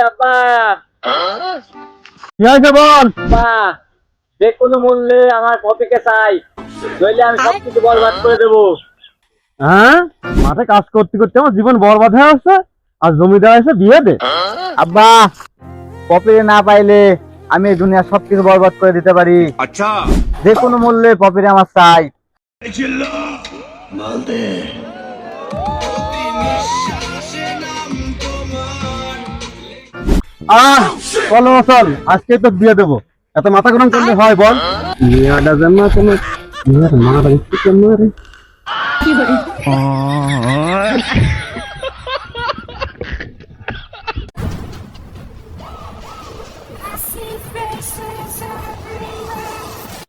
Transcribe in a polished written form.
আব্বা কি হয়েছে বল? আব্বা, যে কোনো মূল্যে আমার পপিকে চাই, নইলে আমি সবকিছু বরবাদ করে দেবো। হ্যাঁ, মাঠে কাজ করতে করতে আমার জীবন বরবাদ হয়ে আছে, আর জমিদার এসে বিয়ে দে। আব্বা, পপিরে না পাইলে আমি এই দুনিয়া সবকিছু বরবাদ করে দিতে পারি। अच्छा যে কোনো মূল্যে পপিরে আমার চাই। চলো চল, আজকে তো বিয়ে দেবো। এত মাথা গরম করলে হয় বল? বিয়েটা যেন না কোনো বিয়ের মারা একটু কেমন রে। I see faces